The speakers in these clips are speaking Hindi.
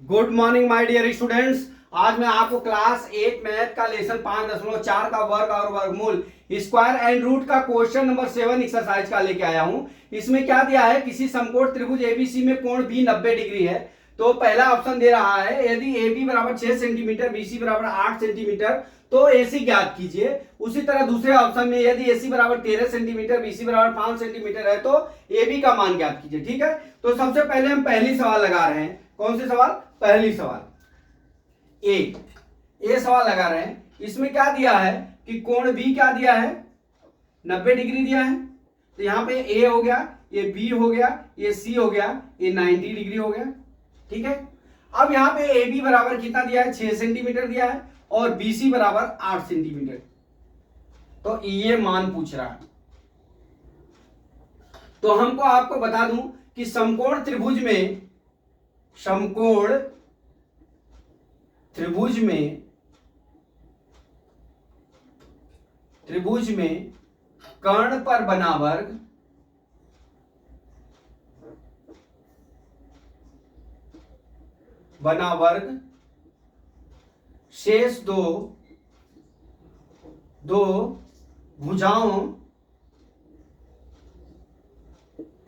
Good morning my dear students. आज मैं आपको क्लास 8 मैथ का लेसन 5.4 का वर्ग और वर्गमूल स्क्वायर एंड रूट का क्वेश्चन नंबर 7 एक्सरसाइज का लेके आया हूं। इसमें क्या दिया है, किसी समकोण त्रिभुज एबीसी में कोण भी 90 डिग्री है। तो पहला ऑप्शन दे रहा है यदि AB बराबर 6 सेंटीमीटर, BC बराबर 8 सेंटीमीटर तो AC ज्ञात कीजिए। उसी तरह दूसरे ऑप्शन में यदि AC बराबर 13 सेंटीमीटर, BC बराबर 5 सेंटीमीटर है तो AB का मान ज्ञात कीजिए। ठीक है, तो सबसे पहले हम पहली सवाल लगा रहे हैं। कौन सी सवाल? पहली सवाल ए सवाल लगा रहे हैं। इसमें क्या दिया है कि कोण बी क्या दिया है, 90 डिग्री दिया है। तो यहां पे ए हो गया, ये बी हो गया, ये सी हो गया, ये 90 डिग्री हो गया। ठीक है, अब यहां पे ए बी बराबर कितना दिया है, 6 सेंटीमीटर दिया है और बी सी बराबर 8 सेंटीमीटर। तो ये मान पूछ रहा है। तो हमको आपको बता दूं कि समकोण त्रिभुज में कर्ण पर बना वर्ग शेष दो भुजाओं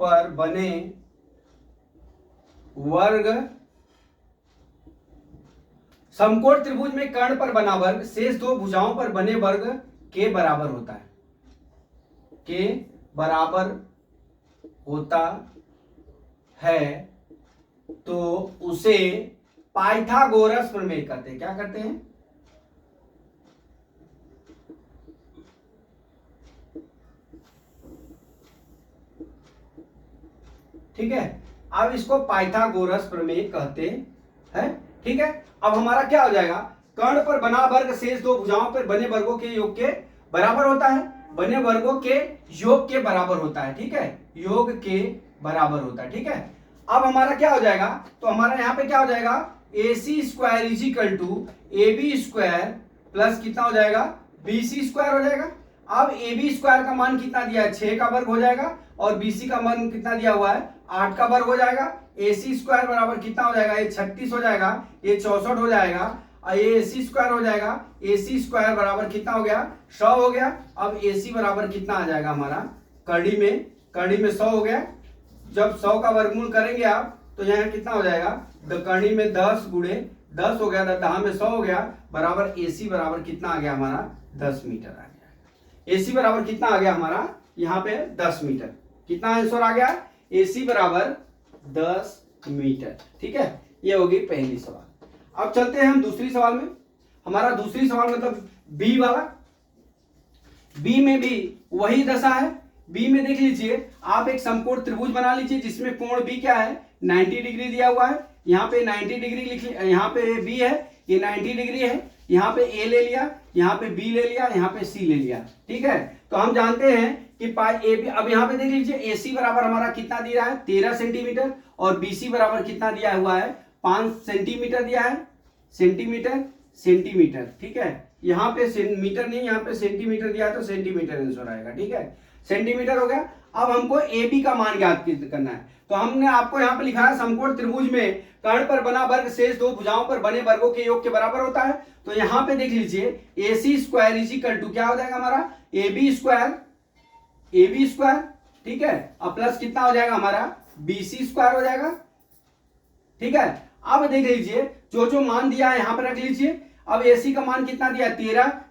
पर बने वर्ग, समकोण त्रिभुज में कर्ण पर बना वर्ग शेष दो भुजाओं पर बने वर्ग के बराबर होता है, के बराबर होता है। तो उसे पाइथागोरस प्रमेय कहते हैं। क्या करते हैं? ठीक है, अब इसको पाइथागोरस प्रमेय कहते हैं। ठीक है, अब हमारा क्या हो जाएगा, कर्ण पर बना वर्ग शेष दो भुजाओं पर बने वर्गों के योग के बराबर होता है, बने वर्गों के योग के बराबर होता है। ठीक है, योग के बराबर होता है। ठीक है, अब हमारा क्या हो जाएगा, तो हमारा यहां पे क्या हो जाएगा, AC square is equal to AB square plus कितना हो जाएगा, BC स्क्वायर हो जाएगा। अब AB स्क्वायर का मान कितना दिया है, 6 का वर्ग हो जाएगा और BC का मान कितना दिया हुआ है, 8 का वर्ग हो जाएगा। AC स्क्वायर बराबर कितना हो जाएगा, ये 36 हो जाएगा, ये 64 हो जाएगा, ये AC स्क्वायर हो जाएगा। AC स्क्वायर बराबर कितना हो गया, 100 हो गया। अब AC बराबर कितना आ जाएगा हमारा, कड़ी में 100 हो गया। जब 100 का वर्गमूल करेंगे आप तो यहाँ कितना हो जाएगा, कड़ी में 10 गुणे 10 हो गया, 10 में 100 हो गया, बराबर AC बराबर कितना आ गया हमारा, 10 मीटर आ गया। AC बराबर कितना आ गया हमारा, यहाँ पे 10 मीटर। कितना आंसर आ गया, AC बराबर 10 मीटर। ठीक है, ये होगी पहली सवाल। अब चलते हैं हम दूसरी सवाल में। हमारा दूसरी सवाल मतलब बी वाला। बी में भी वही दशा है। बी में देख लीजिए, आप एक समकोण त्रिभुज बना लीजिए जिसमें कोण बी क्या है, 90 डिग्री दिया हुआ है। यहाँ पे 90 डिग्री लिख, यहाँ पे बी है, ये 90 डिग्री है। यहाँ पे ए ले लिया, यहाँ पे बी ले लिया, यहाँ पे सी ले लिया। ठीक है, तो हम जानते हैं कि पाई ए बी। अब यहाँ पे देख लीजिए, ए सी बराबर हमारा कितना दिया है, 13 सेंटीमीटर और बी सी बराबर कितना दिया हुआ है, 5 सेंटीमीटर दिया है। सेंटीमीटर। ठीक है, यहाँ पे मीटर नहीं, यहाँ पे सेंटीमीटर दिया है तो सेंटीमीटर आंसर आएगा। ठीक है, सेंटीमीटर हो गया। अब हमको ए बी का मान ज्ञात करना है। तो हमने आपको यहाँ पे लिखा है समकोण त्रिभुज में कर्ण पर बना वर्ग शेष दो भुजाओं पर बने वर्गों के योग के बराबर होता है। तो यहाँ पे देख लीजिए, AC square is equal to क्या हो जाएगा हमारा, AB स्क्वायर। ठीक है, अब प्लस कितना हो जाएगा हमारा, BC स्क्वायर हो जाएगा। ठीक है, अब देख लीजिए जो मान दिया है यहाँ पर रख लीजिए। अब AC का मान कितना दिया है,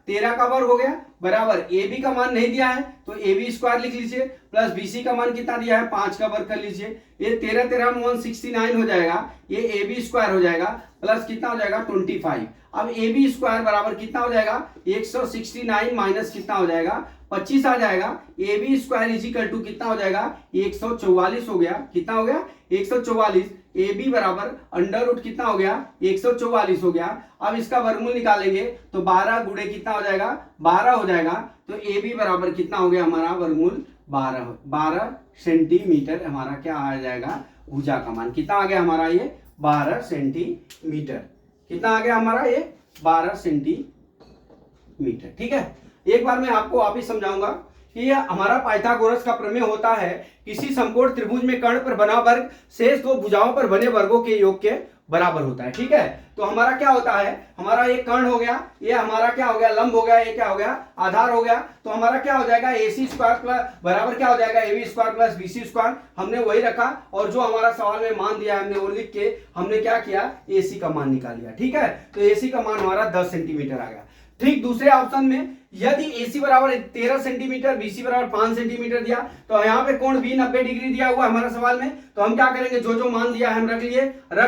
13 का वर्ग हो गया, बराबर AB का मान नहीं दिया है तो AB स्क्वायर लिख लीजिए, प्लस BC का मान कितना दिया है, 5 का वर्ग कर लीजिए। ये 13 में 169 हो जाएगा, ये AB स्क्वायर हो जाएगा, प्लस कितना हो जाएगा 25। अब AB स्क्वायर बराबर कितना हो जाएगा, 169 माइनस कितना हो जाएगा, 25 आ जाएगा। AB square is equal to कितना हो जाएगा, 144 हो गया। कितना हो गया, 144। AB बराबर अंडर रूट कितना हो गया, 144 हो गया। अब इसका वर्गमूल निकालेंगे तो 12 गुणे कितना हो जाएगा, 12 हो जाएगा। तो AB बराबर कितना हो गया हमारा, वर्गमूल 12 सेंटीमीटर हमारा क्या आ जाएगा, भुजा का मान कितना आ गया हमारा, ये 12 सेंटीमीटर। कितना आ गया हमारा, ये 12 सेंटीमीटर। ठीक है, एक बार मैं आपको वापिस समझाऊंगा कि यह हमारा पाइथागोरस का प्रमेय होता है। किसी समकोण त्रिभुज में कर्ण पर बना वर्ग शेष दो भुजाओं पर बने वर्गों के योग के बराबर होता है। ठीक है, तो हमारा क्या होता है, हमारा ये कर्ण हो गया, ये हमारा क्या हो गया, लंब हो गया, ये क्या हो गया, आधार हो गया। तो हमारा क्या हो जाएगा, AC स्क्वायर प्लस बराबर क्या हो जाएगा, AB square plus BC square. हमने वही रखा और जो हमारा सवाल में मान दिया हमने वो लिख के हमने क्या किया, AC का मान निकाल लिया। ठीक है, तो AC का मान हमारा 10 सेंटीमीटर आ गया। ठीक, दूसरे ऑप्शन में यदि AC बराबर 13 सेंटीमीटर, BC बराबर 5 सेंटीमीटर दिया, तो यहाँ पे कोण भी 90 डिग्री दिया हुआ हमारा सवाल में, तो हम क्या करेंगे, जो जो मान दिया है हम रख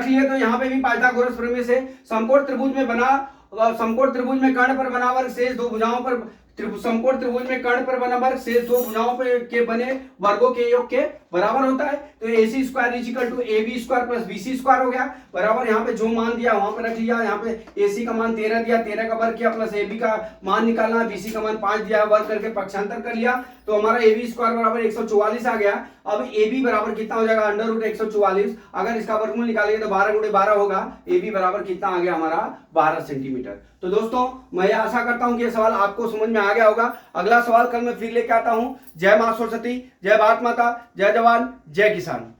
लिए। तो यहाँ पे भी पाइथागोरस प्रमेय से समकोण त्रिभुज में समकोण त्रिभुज में कर्ण पर बना वर्ग शेष दो भुजाओं पर समकोण त्रिभुज में कर्ण पर बना वर्ग शेष दो भुजाओं पर के बने वर्गों के योग के बराबर होता है। तो AC square is equal to AB square plus BC square हो गया। बराबर यहाँ पे जो मान दिया वहां पे रख लिया। यहाँ पे AC का मान 13 दिया, 13 का वर्ग किया, प्लस AB का मान निकालना, BC का मान 5 दिया, वर्ग करके पक्षांतर कर लिया। तो हमारा AB स्क्वायर बराबर 144 आ गया। अब AB बराबर कितना हो जाएगा, अंडर रूट 144। अगर इसका वर्गमूल निकालेंगे तो 12 गुणे 12 होगा। AB बराबर कितना आ गया हमारा, 12 सेंटीमीटर। तो दोस्तों मैं आशा करता हूं कि ये सवाल आपको समझ में आ गया होगा। अगला सवाल कल मैं फिर लेके आता हूं। जय मां सरस्वती, जय भारत माता, जय जवान, जय किसान।